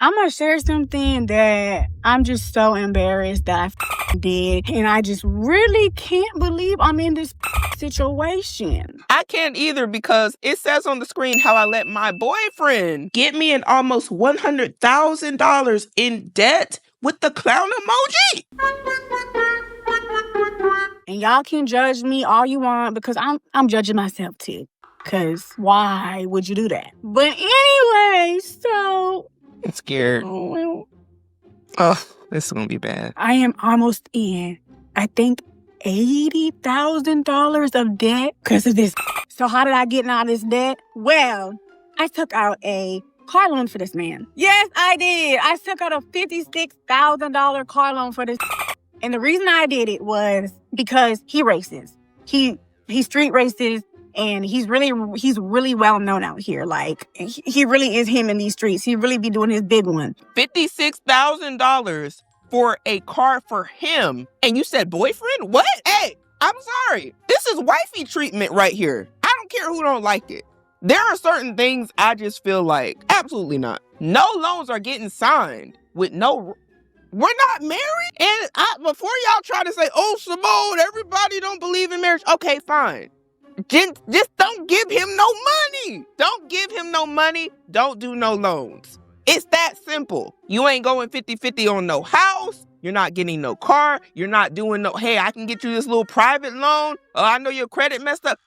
I'm gonna share something that I'm just so embarrassed that I did, and I just really can't believe I'm in this situation. I can't either because it says on the screen how I let my boyfriend get me in almost $100,000 in debt with the clown emoji. And y'all can judge me all you want because I'm judging myself too. Because why would you do that? But anyway, so... I'm scared. Oh, this is going to be bad. I am almost in, I think, $80,000 of debt because of this. So how did I get out of this debt? Well, I took out a car loan for this man. Yes, I did. I took out a $56,000 car loan for this. And the reason I did it was because he races. He street races. And he's really well known out here. Like, he really is him in these streets. He really be doing his big one. $56,000 for a car for him. And you said boyfriend? What? Hey, I'm sorry. This is wifey treatment right here. I don't care who don't like it. There are certain things I just feel like, absolutely not. No loans are getting signed with no... We're not married? And before y'all try to say, oh, Simone, everybody don't believe in marriage. Okay, fine. Just don't give him no money. Don't give him no money. Don't do no loans. It's that simple. You ain't going 50-50 on no house. You're not getting no car. You're not doing no, hey, I can get you this little private loan. Oh, I know your credit messed up.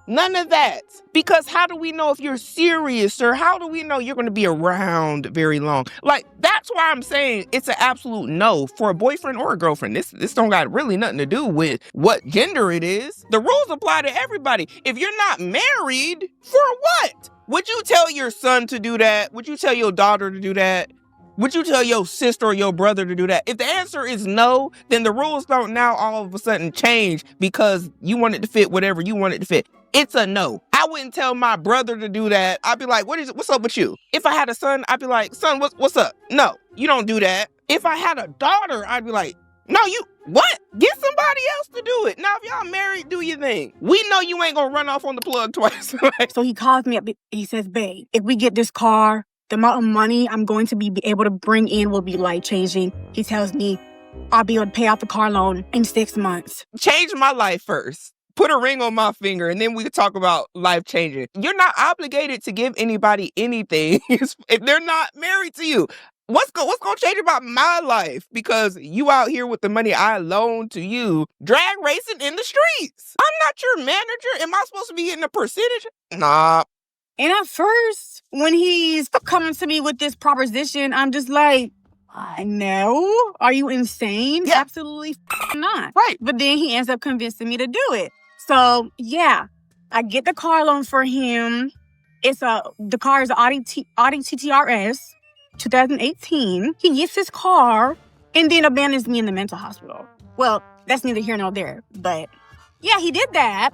None of that. Because how do we know if you're serious, sir? How do we know you're going to be around very long? Like, that's why I'm saying it's an absolute no for a boyfriend or a girlfriend. This don't got really nothing to do with what gender it is. The rules apply to everybody. If you're not married, for what? Would you tell your son to do that? Would you tell your daughter to do that? Would you tell your sister or your brother to do that? If the answer is no, then the rules don't now all of a sudden change because you want it to fit whatever you want it to fit. It's a no. I wouldn't tell my brother to do that. I'd be like, what's up with you? If I had a son, I'd be like, son, what's up? No, you don't do that. If I had a daughter, I'd be like, no, what? Get somebody else to do it. Now, if y'all married, do your thing. We know you ain't gonna run off on the plug twice. So he calls me up. He says, babe, if we get this car, the amount of money I'm going to be able to bring in will be life-changing. He tells me I'll be able to pay off the car loan in 6 months. Change my life first. Put a ring on my finger, and then we can talk about life-changing. You're not obligated to give anybody anything if they're not married to you. What's going to change about my life? Because you out here with the money I loaned to you, drag racing in the streets. I'm not your manager. Am I supposed to be getting a percentage? Nah. And at first, when he's coming to me with this proposition, I'm just like, no, are you insane? Yeah. Absolutely not. Right. But then he ends up convincing me to do it. So, yeah, I get the car loan for him. The car is an Audi TTRS, 2018. He gets his car and then abandons me in the mental hospital. Well, that's neither here nor there. But, yeah, he did that.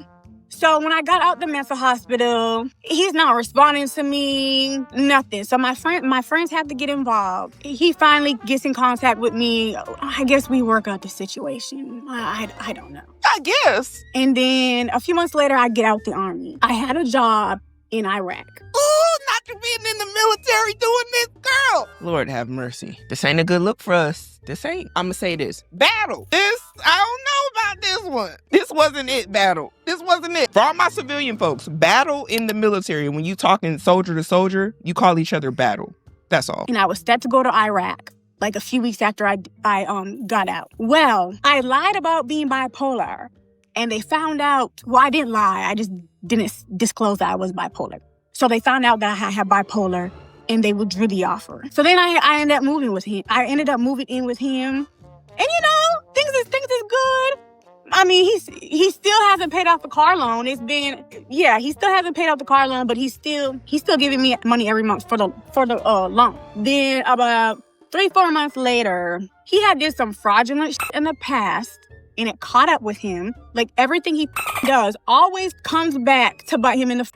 So when I got out the mental hospital, he's not responding to me, nothing. So my friends have to get involved. He finally gets in contact with me. I guess we work out the situation. I don't know. I guess. And then a few months later, I get out the army. I had a job in Iraq. Ooh, not you being in the military doing this, girl. Lord have mercy. This ain't a good look for us. I'm gonna say this. Battle. I don't know about this one. This wasn't it, battle. This wasn't it. For all my civilian folks, battle in the military, when you talking soldier to soldier, you call each other battle. That's all. And I was set to go to Iraq, like a few weeks after I got out. Well, I lied about being bipolar. And they found out, well, I didn't lie. I just didn't disclose that I was bipolar. So they found out that I had bipolar, and they withdrew the offer. So then I ended up moving with him. I ended up moving in with him. And, things is good. I mean, he still hasn't paid off the car loan. He still hasn't paid off the car loan, but he's still giving me money every month for the loan. Then about 3-4 months later, he had did some fraudulent shit in the past, and it caught up with him. Like, everything he does always comes back to bite him in the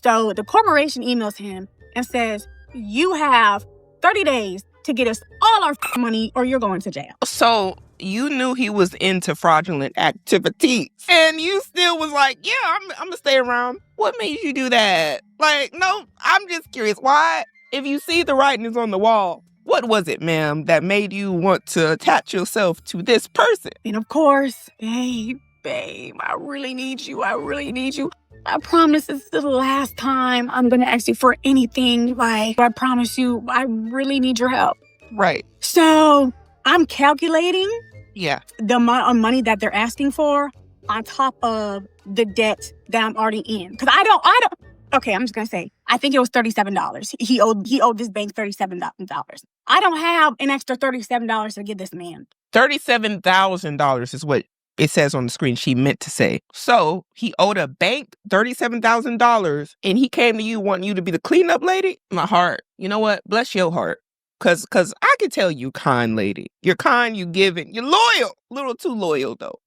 So the corporation emails him and says, you have 30 days to get us all our money or you're going to jail. So you knew he was into fraudulent activities and you still was like, yeah, I'm going to stay around. What made you do that? Like, no, I'm just curious. Why If you see the writing is on the wall, what was it, ma'am, that made you want to attach yourself to this person? And of course, babe, I really need you. I really need you. I promise this is the last time I'm going to ask you for anything. Like, I promise you, I really need your help. Right. So I'm calculating Yeah. the amount of money that they're asking for on top of the debt that I'm already in. Because I don't. Okay, I'm just going to say, I think it was $37. He owed this bank $37. I don't have an extra $37 to give this man. $37,000 is what it says on the screen she meant to say. So he owed a bank $37,000 and he came to you wanting you to be the cleanup lady? My heart. You know what? Bless your heart. Cause I can tell you kind lady. You're kind, you giving, you're loyal. A little too loyal though.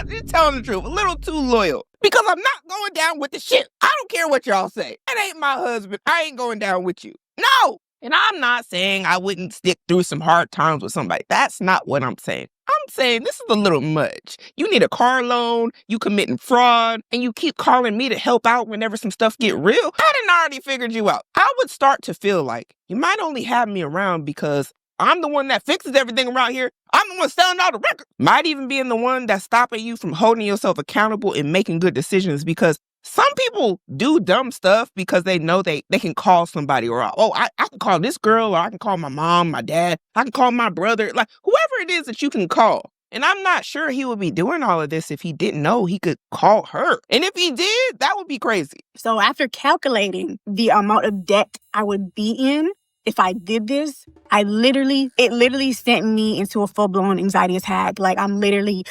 You're telling the truth. A little too loyal. Because I'm not going down with the shit. I don't care what y'all say. That ain't my husband. I ain't going down with you. No. And I'm not saying I wouldn't stick through some hard times with somebody. That's not what I'm saying. I'm saying this is a little much. You need a car loan, you committing fraud, and you keep calling me to help out whenever some stuff get real. I done already figured you out. I would start to feel like you might only have me around because I'm the one that fixes everything around here. I'm the one selling all the records. Might even be the one that's stopping you from holding yourself accountable and making good decisions because some people do dumb stuff because they know they can call somebody or, I can call this girl or I can call my mom, my dad. I can call my brother, like whoever it is that you can call. And I'm not sure he would be doing all of this if he didn't know he could call her. And if he did, that would be crazy. So after calculating the amount of debt I would be in if I did this, it literally sent me into a full-blown anxiety attack. Like I'm literally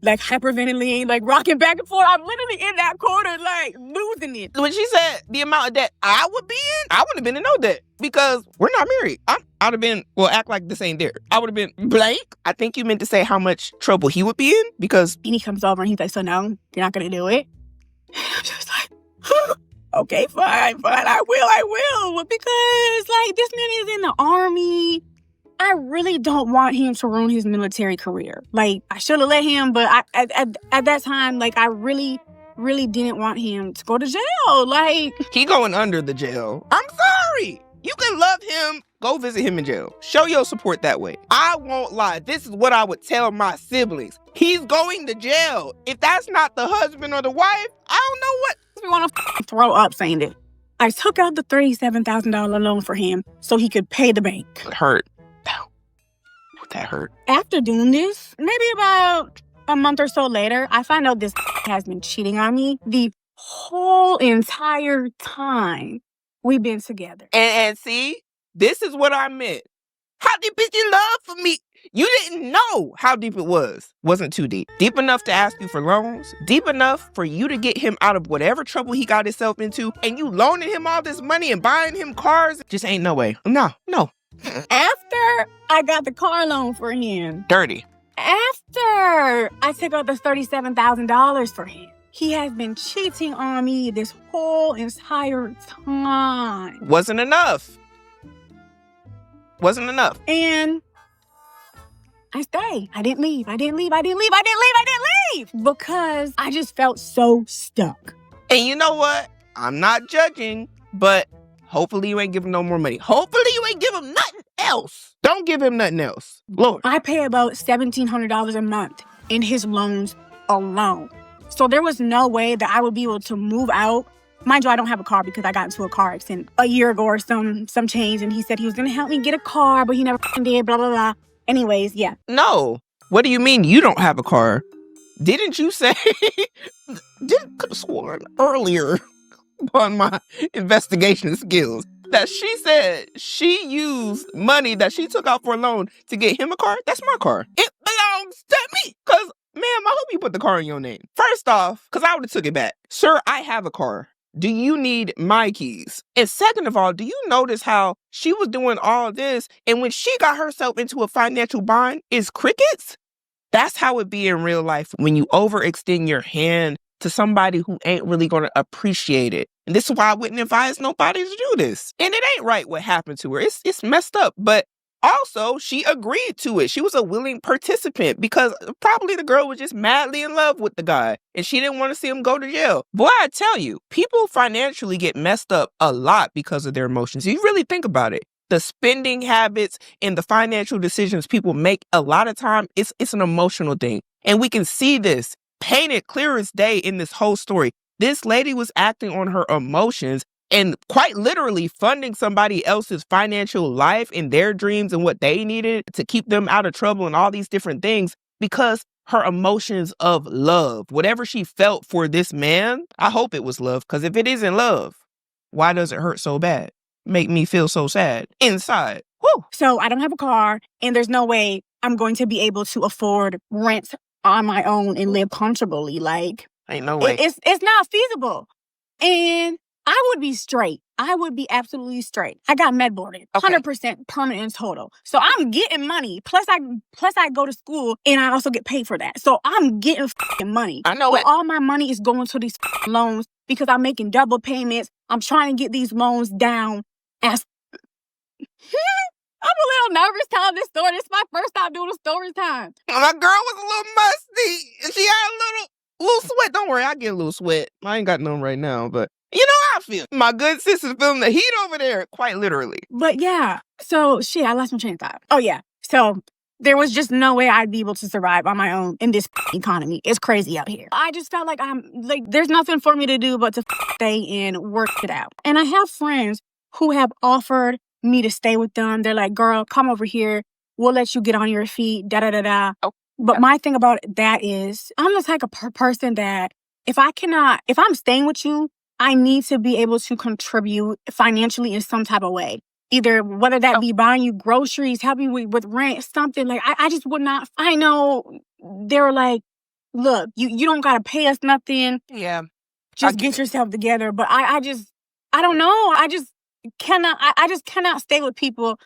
like hyperventilating, like rocking back and forth. I'm literally in that corner, like losing it. When she said the amount of debt I would be in, I wouldn't have been in no debt because we're not married. I'd have been, act like this ain't there. I would have been blank. I think you meant to say how much trouble he would be in because... And he comes over and he's like, so no, you're not going to do it? I'm just like, okay, fine, I will. Because like this man is in the army. I really don't want him to ruin his military career. Like, I should have let him, but at that time, like, I really didn't want him to go to jail. Like... He going under the jail. I'm sorry. You can love him. Go visit him in jail. Show your support that way. I won't lie. This is what I would tell my siblings. He's going to jail. If that's not the husband or the wife, I don't know what... We want to throw up saying that. I took out the $37,000 loan for him so he could pay the bank. It hurt. That hurt. After doing this, maybe about a month or so later, I find out this has been cheating on me the whole entire time we've been together. And see, this is what I meant. How deep is your love for me? You didn't know how deep it was. Wasn't too deep. Deep enough to ask you for loans. Deep enough for you to get him out of whatever trouble he got himself into. And you loaning him all this money and buying him cars. Just ain't no way. No. After I got the car loan for him. Dirty. After I took out the $37,000 for him. He has been cheating on me this whole entire time. Wasn't enough. And I stayed. I didn't leave. Because I just felt so stuck. And you know what? I'm not judging, but hopefully you ain't give him no more money. Hopefully you ain't give him nothing else. Don't give him nothing else. Lord. I pay about $1,700 a month in his loans alone. So there was no way that I would be able to move out. Mind you, I don't have a car because I got into a car accident a year ago or some change. And he said he was going to help me get a car, but he never did, blah, blah, blah. Anyways, yeah. No. What do you mean you don't have a car? Didn't you say... could have sworn earlier on my investigation skills that she said she used money that she took out for a loan to get him a car? That's my car. It belongs to me. Because, ma'am, I hope you put the car in your name. First off, because I would have took it back. Sir, I have a car. Do you need my keys? And second of all, do you notice how she was doing all of this and when she got herself into a financial bind, it's crickets? That's how it be in real life when you overextend your hand to somebody who ain't really going to appreciate it. And this is why I wouldn't advise nobody to do this. And it ain't right what happened to her. It's messed up. But Also, she agreed to it. She was a willing participant because probably the girl was just madly in love with the guy and she didn't want to see him go to jail. Boy, I tell you, people financially get messed up a lot because of their emotions. You really think about it. The spending habits and the financial decisions people make, a lot of time, it's an emotional thing. And we can see this painted clear as day in this whole story. This lady was acting on her emotions and quite literally funding somebody else's financial life and their dreams and what they needed to keep them out of trouble and all these different things because her emotions of love, whatever she felt for this man, I hope it was love, because if it isn't love, why does it hurt so bad? Make me feel so sad inside. Woo. So I don't have a car, and there's no way I'm going to be able to afford rent on my own and live comfortably. Like, ain't no way. It's not feasible. And I would be straight. I would be absolutely straight. I got med boarded, 100% permanent and total. So I'm getting money. Plus I go to school and I also get paid for that. So I'm getting money. I know but it. All my money is going to these loans because I'm making double payments. I'm trying to get these loans down. As I'm a little nervous telling this story. This is my first time doing a story time. My girl was a little musty. She had a little sweat. Don't worry, I get a little sweat. I ain't got none right now, but you know how I feel. My good sister's feeling the heat over there, quite literally. But yeah, so shit, I lost my train of thought. Oh yeah, so there was just no way I'd be able to survive on my own in this economy. It's crazy out here. I just felt like there's nothing for me to do but to stay and work it out. And I have friends who have offered me to stay with them. They're like, girl, come over here. We'll let you get on your feet, da-da-da-da. Oh. But my thing about that is I'm the type of person that if I'm staying with you, I need to be able to contribute financially in some type of way. Either whether that be buying you groceries, helping you with rent, something. Like, I just would not. I know they were like, look, you don't got to pay us nothing. Yeah. Just get yourself together. But I don't know. I just cannot stay with people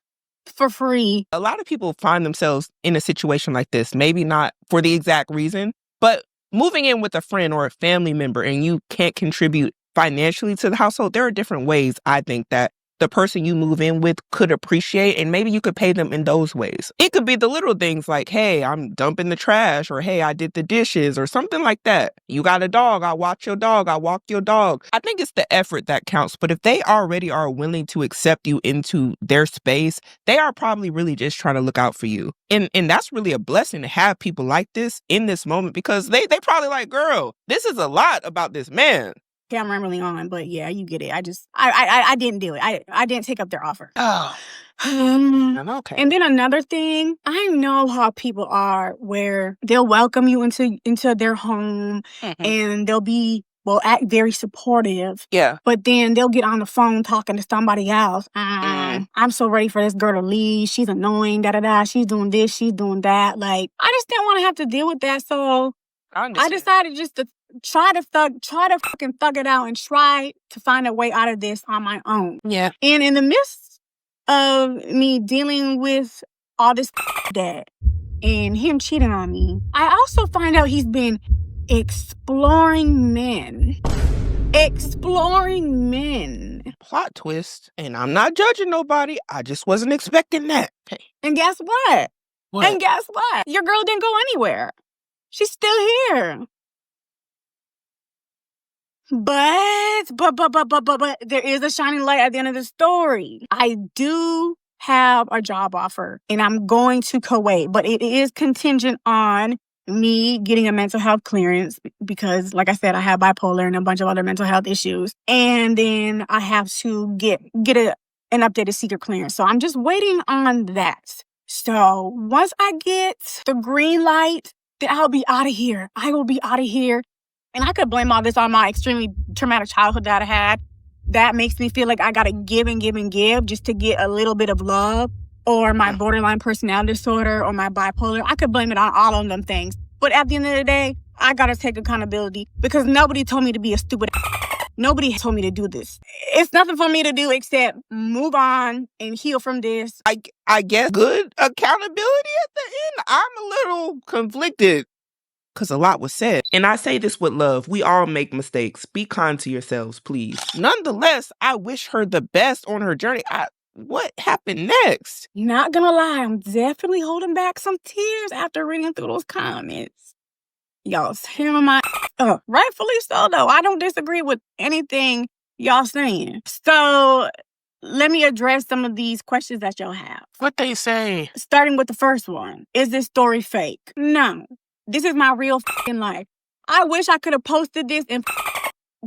for free. A lot of people find themselves in a situation like this, maybe not for the exact reason, but moving in with a friend or a family member and you can't contribute financially to the household, there are different ways, I think, that the person you move in with could appreciate, and maybe you could pay them in those ways. It could be the little things like, hey, I'm dumping the trash, or hey, I did the dishes, or something like that. You got a dog, I watch your dog, I walk your dog. I think it's the effort that counts, but if they already are willing to accept you into their space, they are probably really just trying to look out for you. And that's really a blessing to have people like this in this moment, because they probably like, girl, this is a lot about this man. Yeah, I'm rambling on, but yeah, you get it. I didn't do it. I didn't take up their offer. Oh. Okay. And then another thing, I know how people are where they'll welcome you into their home and they'll act very supportive. Yeah. But then they'll get on the phone talking to somebody else. I'm so ready for this girl to leave. She's annoying, da-da-da. She's doing this, she's doing that. Like, I just didn't want to have to deal with that. So I decided just to try to fucking thug it out and try to find a way out of this on my own. Yeah. And in the midst of me dealing with all this dad and him cheating on me, I also find out he's been exploring men. Exploring men. Plot twist. And I'm not judging nobody. I just wasn't expecting that. Hey. And guess what? What? And guess what? Your girl didn't go anywhere. She's still here. But there is a shining light at the end of the story. I do have a job offer and I'm going to Kuwait, but it is contingent on me getting a mental health clearance because, like I said, I have bipolar and a bunch of other mental health issues. And then I have to get an updated secret clearance. So I'm just waiting on that. So once I get the green light, then I'll be out of here. I will be out of here. And I could blame all this on my extremely traumatic childhood that I had. That makes me feel like I gotta give and give and give just to get a little bit of love, or my borderline personality disorder, or my bipolar. I could blame it on all of them things. But at the end of the day, I gotta take accountability because nobody told me to be a stupid. Nobody told me to do this. It's nothing for me to do except move on and heal from this. I guess good accountability at the end. I'm a little conflicted because a lot was said. And I say this with love. We all make mistakes. Be kind to yourselves, please. Nonetheless, I wish her the best on her journey. what happened next? Not gonna lie, I'm definitely holding back some tears after reading through those comments. Y'all tearing my up. Rightfully so, though. I don't disagree with anything y'all saying. So let me address some of these questions that y'all have. What they say? Starting with the first one. Is this story fake? No. This is my real life. I wish I could have posted this and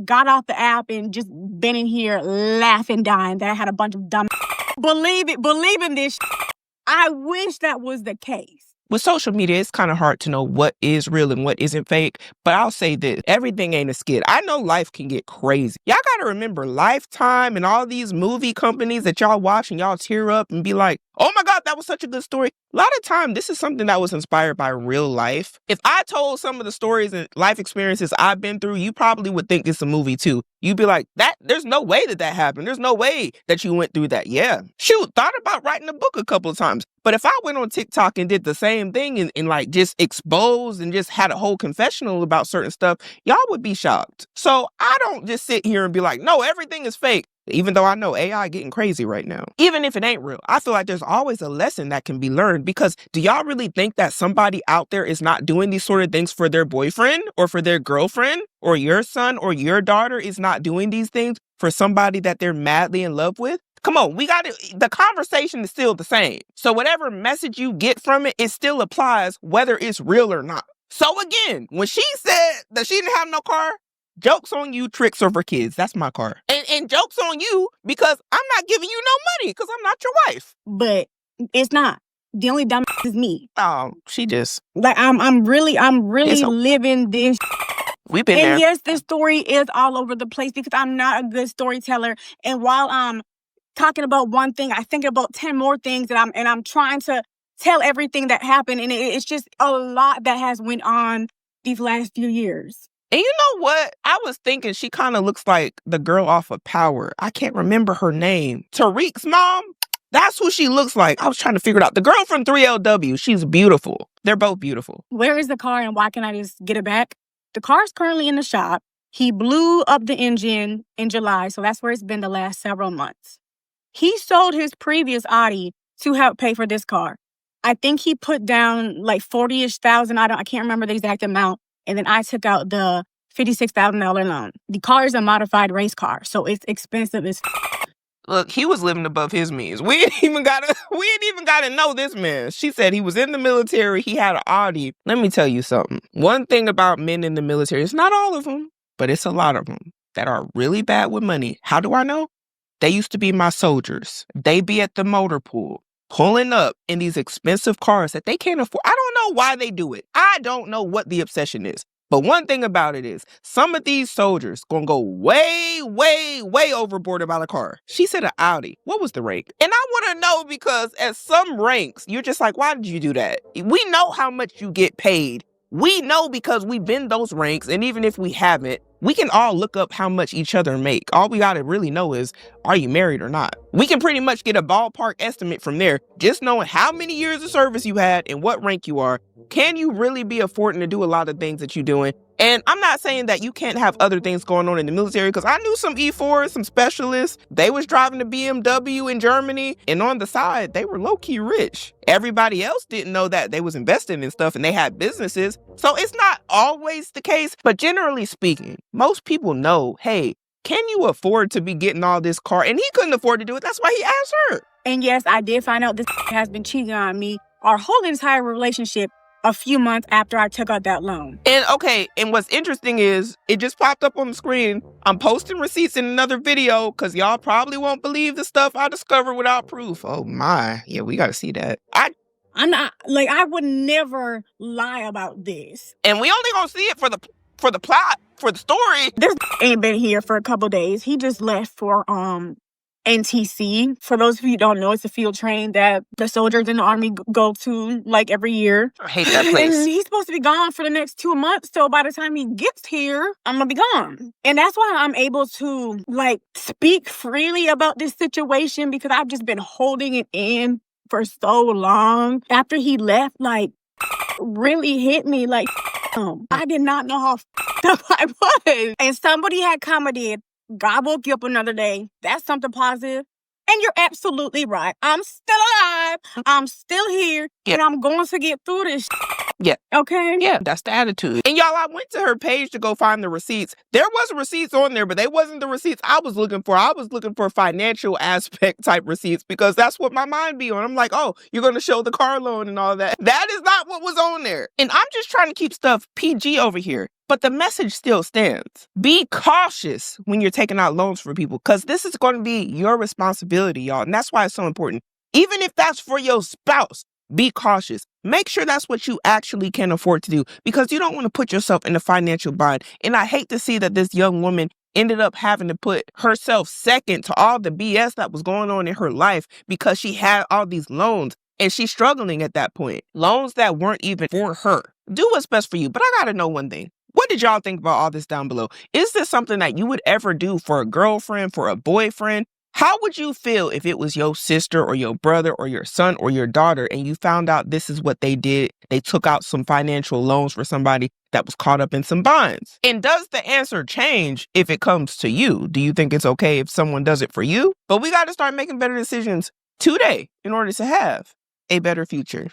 got off the app and just been in here laughing, dying that I had a bunch of dumb believe in this. I wish that was the case. With social media, it's kind of hard to know what is real and what isn't fake. But I'll say this, everything ain't a skit. I know life can get crazy. Y'all got to remember Lifetime and all these movie companies that y'all watch and y'all tear up and be like, oh my God, that was such a good story. A lot of time, this is something that was inspired by real life. If I told some of the stories and life experiences I've been through, you probably would think it's a movie too. You'd be like, there's no way that happened. There's no way that you went through that. Yeah. Shoot, thought about writing a book a couple of times. But if I went on TikTok and did the same thing and like just exposed and just had a whole confessional about certain stuff, y'all would be shocked. So I don't just sit here and be like, no, everything is fake. Even though I know AI getting crazy right now. Even if it ain't real, I feel like there's always a lesson that can be learned, because do y'all really think that somebody out there is not doing these sort of things for their boyfriend or for their girlfriend, or your son or your daughter is not doing these things for somebody that they're madly in love with? Come on, the conversation is still the same. So whatever message you get from it, it still applies whether it's real or not. So again, when she said that she didn't have no car, joke's on you, tricks are for kids. That's my car. And joke's on you because I'm not giving you no money because I'm not your wife. But it's not. The only dumb is me. Oh, she just... Like, I'm really living this. We've been there. And yes, this story is all over the place because I'm not a good storyteller. And while I'm talking about one thing, I think about 10 more things and I'm trying to tell everything that happened. And it's just a lot that has went on these last few years. And you know what? I was thinking she kind of looks like the girl off of Power. I can't remember her name. Tariq's mom? That's who she looks like. I was trying to figure it out. The girl from 3LW. She's beautiful. They're both beautiful. Where is the car and why can't I just get it back? The car's currently in the shop. He blew up the engine in July, so that's where it's been the last several months. He sold his previous Audi to help pay for this car. I think he put down like 40-ish thousand. I can't remember the exact amount. And then I took out the $56,000 loan. The car is a modified race car, so it's expensive as Look, he was living above his means. We ain't even gotta know this man. She said he was in the military, he had an Audi. Let me tell you something. One thing about men in the military, it's not all of them, but it's a lot of them that are really bad with money. How do I know? They used to be my soldiers. They be at the motor pool, pulling up in these expensive cars that they can't afford. I don't know why they do it. I don't know what the obsession is. But one thing about it is, some of these soldiers gonna go way, way, way overboard about a car. She said an Audi. What was the rank? And I wanna know because at some ranks, you're just like, why did you do that? We know how much you get paid. We know because we've been those ranks, and even if we haven't, we can all look up how much each other make. All we gotta really know is, are you married or not? We can pretty much get a ballpark estimate from there, just knowing how many years of service you had and what rank you are. Can you really be affording to do a lot of things that you're doing? And I'm not saying that you can't have other things going on in the military, because I knew some E4s, some specialists. They was driving a BMW in Germany, and on the side, they were low-key rich. Everybody else didn't know that they was investing in stuff and they had businesses. So it's not always the case, but generally speaking, most people know, hey, can you afford to be getting all this car? And he couldn't afford to do it. That's why he asked her. And yes, I did find out this has been cheating on me our whole entire relationship a few months after I took out that loan. And okay, and what's interesting is it just popped up on the screen. I'm posting receipts in another video because y'all probably won't believe the stuff I discovered without proof. Oh my. Yeah, we got to see that. I'm not, like, I would never lie about this. And we only gonna see it for the plot, for the story. This ain't been here for a couple days. He just left for NTC. For those of you who don't know, it's a field train that the soldiers in the Army go to like every year. I hate that place. And he's supposed to be gone for the next 2 months. So by the time he gets here, I'm gonna be gone. And that's why I'm able to like speak freely about this situation, because I've just been holding it in for so long. After he left, like, really hit me like, I did not know how up I was. And somebody had commented, God woke you up another day. That's something positive. And you're absolutely right. I'm still alive. I'm still here. Yeah. And I'm going to get through this. Yeah. Okay? Yeah, that's the attitude. And y'all, I went to her page to go find the receipts. There was receipts on there, but they wasn't the receipts I was looking for. I was looking for financial aspect type receipts because that's what my mind be on. I'm like, oh, you're going to show the car loan and all that. That is not what was on there. And I'm just trying to keep stuff PG over here. But the message still stands. Be cautious when you're taking out loans for people because this is going to be your responsibility, y'all. And that's why it's so important. Even if that's for your spouse, be cautious. Make sure that's what you actually can afford to do because you don't want to put yourself in a financial bind. And I hate to see that this young woman ended up having to put herself second to all the BS that was going on in her life because she had all these loans and she's struggling at that point. Loans that weren't even for her. Do what's best for you. But I got to know one thing. What did y'all think about all this down below? Is this something that you would ever do for a girlfriend, for a boyfriend? How would you feel if it was your sister or your brother or your son or your daughter and you found out this is what they did? They took out some financial loans for somebody that was caught up in some bonds. And does the answer change if it comes to you? Do you think it's okay if someone does it for you? But we got to start making better decisions today in order to have a better future.